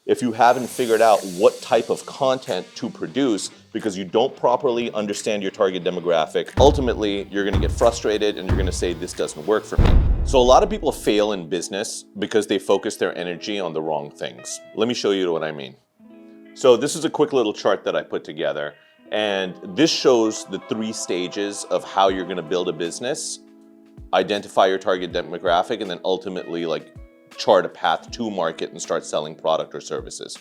if you haven't figured out what type of content to produce because you don't properly understand your target demographic, ultimately you're gonna get frustrated and you're gonna say, this doesn't work for me. So a lot of people fail in business because they focus their energy on the wrong things. Let me show you what I mean. So this is a quick little chart that I put together, and this shows the 3 stages of how you're gonna build a business, identify your target demographic, and then ultimately chart a path to market and start selling product or services.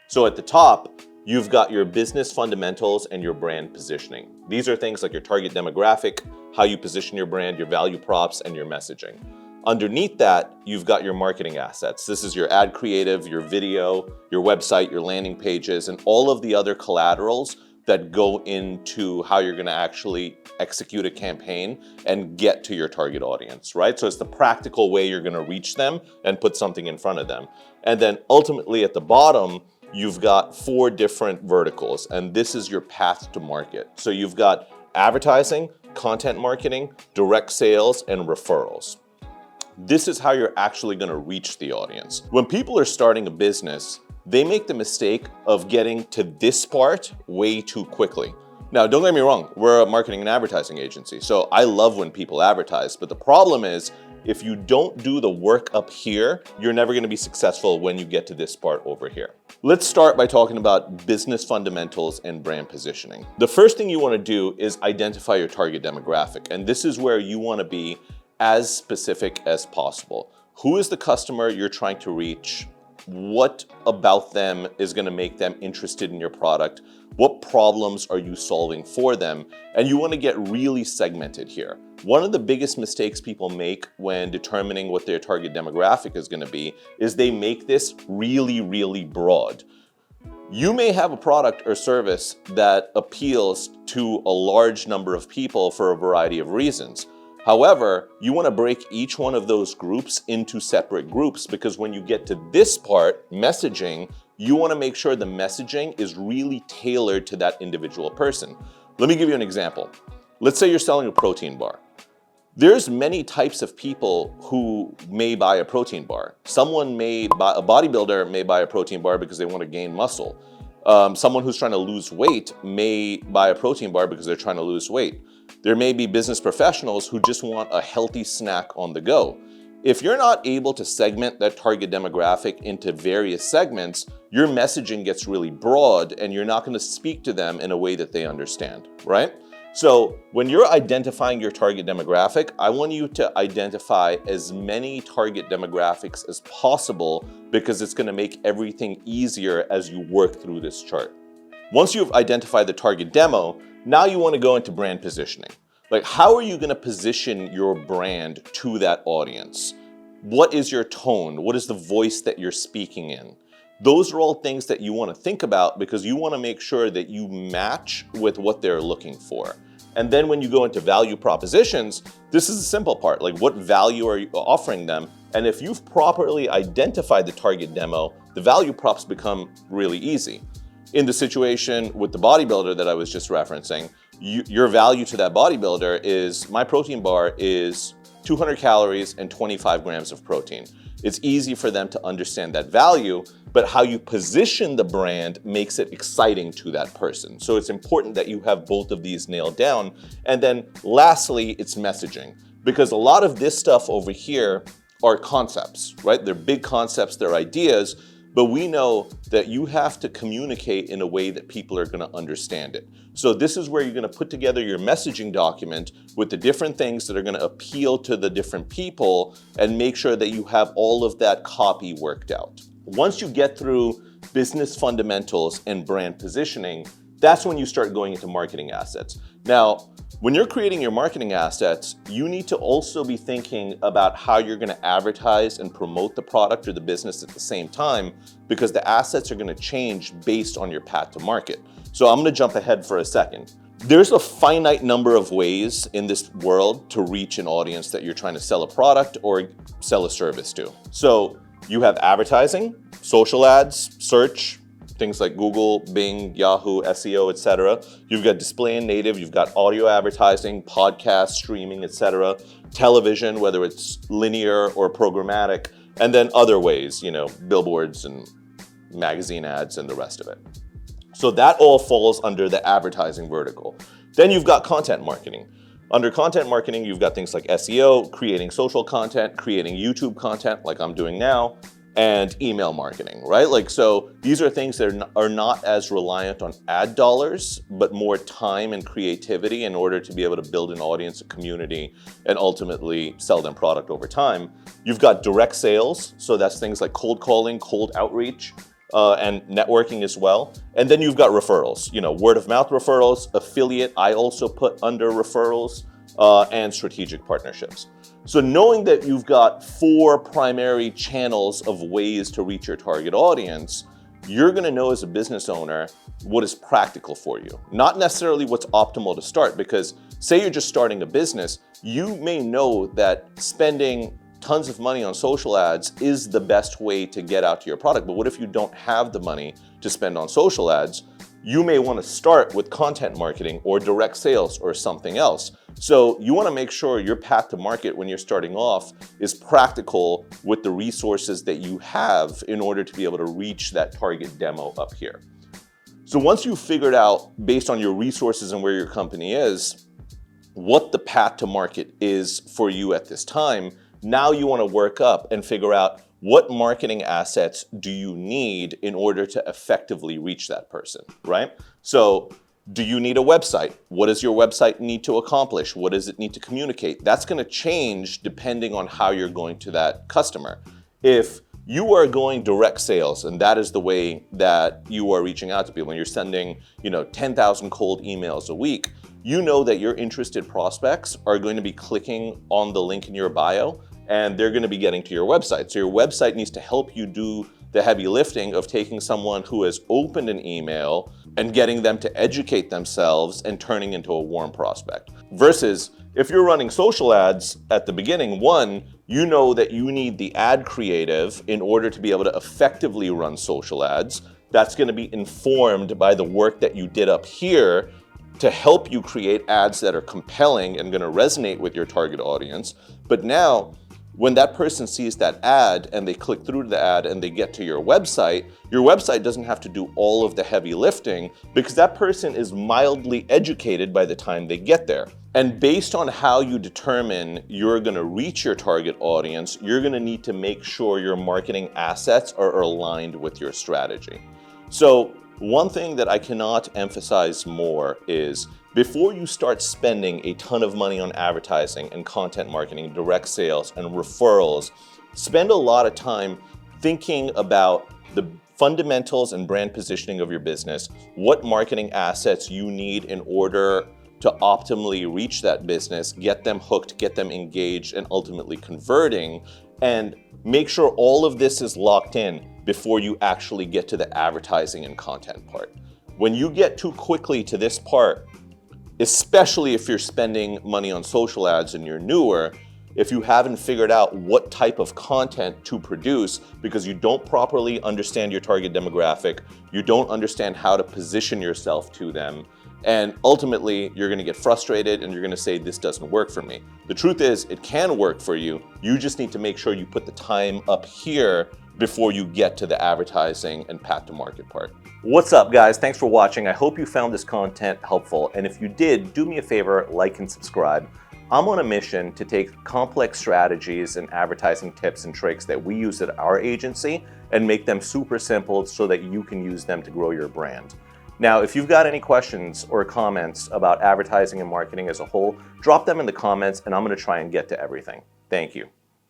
So at the top, you've got your business fundamentals and your brand positioning. These are things like your target demographic, how you position your brand, your value props, and your messaging. Underneath that, you've got your marketing assets. This is your ad creative, your video, your website, your landing pages, and all of the other collaterals that go into how you're gonna actually execute a campaign and get to your target audience, right? So it's the practical way you're gonna reach them and put something in front of them. And then ultimately at the bottom, you've got 4 different verticals, and this is your path to market. So you've got advertising, content marketing, direct sales, and referrals. This is how you're actually gonna reach the audience. When people are starting a business, they make the mistake of getting to this part way too quickly. Now, don't get me wrong, we're a marketing and advertising agency, so I love when people advertise, but the problem is, if you don't do the work up here, you're never gonna be successful when you get to this part over here. Let's start by talking about business fundamentals and brand positioning. The first thing you wanna do is identify your target demographic, and this is where you wanna be as specific as possible. Who is the customer you're trying to reach? What about them is going to make them interested in your product? What problems are you solving for them? And you want to get really segmented here. One of the biggest mistakes people make when determining what their target demographic is going to be is they make this really, really broad. You may have a product or service that appeals to a large number of people for a variety of reasons. However, you want to break each one of those groups into separate groups, because when you get to this part, messaging, you want to make sure the messaging is really tailored to that individual person. Let me give you an example. Let's say you're selling a protein bar. There's many types of people who may buy a protein bar. A bodybuilder may buy a protein bar because they want to gain muscle. Someone who's trying to lose weight may buy a protein bar because they're trying to lose weight. There may be business professionals who just want a healthy snack on the go. If you're not able to segment that target demographic into various segments, your messaging gets really broad and you're not going to speak to them in a way that they understand, right? So when you're identifying your target demographic, I want you to identify as many target demographics as possible, because it's going to make everything easier as you work through this chart. Once you've identified the target demo, now you want to go into brand positioning. Like, how are you going to position your brand to that audience? What is your tone? What is the voice that you're speaking in? Those are all things that you want to think about, because you want to make sure that you match with what they're looking for. And then when you go into value propositions, this is the simple part. Like, what value are you offering them? And if you've properly identified the target demo, the value props become really easy. In the situation with the bodybuilder that I was just referencing, your value to that bodybuilder is, my protein bar is 200 calories and 25 grams of protein. It's easy for them to understand that value, but how you position the brand makes it exciting to that person. So it's important that you have both of these nailed down. And then lastly, it's messaging, because a lot of this stuff over here are concepts, right? They're big concepts, they're ideas, but we know that you have to communicate in a way that people are going to understand it. So this is where you're going to put together your messaging document with the different things that are going to appeal to the different people, and make sure that you have all of that copy worked out. Once you get through business fundamentals and brand positioning, that's when you start going into marketing assets. Now, when you're creating your marketing assets, you need to also be thinking about how you're going to advertise and promote the product or the business at the same time, because the assets are going to change based on your path to market. So I'm going to jump ahead for a second. There's a finite number of ways in this world to reach an audience that you're trying to sell a product or sell a service to. So you have advertising, social ads, search, things like Google, Bing, Yahoo, SEO, etc. You've got display and native, you've got audio advertising, podcast, streaming, etc. Television, whether it's linear or programmatic, and then other ways, billboards and magazine ads, and the rest of it. So that all falls under the advertising vertical. Then you've got content marketing. Under content marketing, you've got things like SEO, creating social content, creating YouTube content like I'm doing now, and email marketing, right? Like, so these are things that are not as reliant on ad dollars, but more time and creativity in order to be able to build an audience, a community, and ultimately sell them product over time. You've got direct sales, so that's things like cold calling, cold outreach, and networking as well. And then you've got referrals, word of mouth referrals, affiliate, I also put under referrals, and strategic partnerships. So knowing that you've got 4 primary channels of ways to reach your target audience, you're gonna know as a business owner what is practical for you. Not necessarily what's optimal to start, because say you're just starting a business, you may know that spending tons of money on social ads is the best way to get out to your product. But what if you don't have the money to spend on social ads? You may want to start with content marketing or direct sales or something else. So you want to make sure your path to market when you're starting off is practical with the resources that you have in order to be able to reach that target demo up here. So once you've figured out, based on your resources and where your company is, what the path to market is for you at this time, now you want to work up and figure out what marketing assets do you need in order to effectively reach that person, right? So do you need a website? What does your website need to accomplish? What does it need to communicate? That's going to change depending on how you're going to that customer. If you are going direct sales, and that is the way that you are reaching out to people, and you're sending 10,000 cold emails a week, you know that your interested prospects are going to be clicking on the link in your bio, and they're going to be getting to your website. So your website needs to help you do the heavy lifting of taking someone who has opened an email and getting them to educate themselves and turning into a warm prospect. Versus if you're running social ads at the beginning, one, you know that you need the ad creative in order to be able to effectively run social ads. That's going to be informed by the work that you did up here to help you create ads that are compelling and going to resonate with your target audience. But now, when that person sees that ad and they click through to the ad and they get to your website doesn't have to do all of the heavy lifting because that person is mildly educated by the time they get there. And based on how you determine you're going to reach your target audience, you're going to need to make sure your marketing assets are aligned with your strategy. So one thing that I cannot emphasize more is before you start spending a ton of money on advertising and content marketing, direct sales and referrals, spend a lot of time thinking about the fundamentals and brand positioning of your business, what marketing assets you need in order to optimally reach that business, get them hooked, get them engaged, and ultimately converting, and make sure all of this is locked in before you actually get to the advertising and content part. When you get too quickly to this part, especially if you're spending money on social ads and you're newer, if you haven't figured out what type of content to produce because you don't properly understand your target demographic, you don't understand how to position yourself to them, and ultimately you're gonna get frustrated and you're gonna say, this doesn't work for me. The truth is, it can work for you. You just need to make sure you put the time up here before you get to the advertising and path to market part. What's up, guys? Thanks for watching. I hope you found this content helpful. And if you did, do me a favor, like and subscribe. I'm on a mission to take complex strategies and advertising tips and tricks that we use at our agency and make them super simple so that you can use them to grow your brand. Now, if you've got any questions or comments about advertising and marketing as a whole, drop them in the comments and I'm going to try and get to everything. Thank you.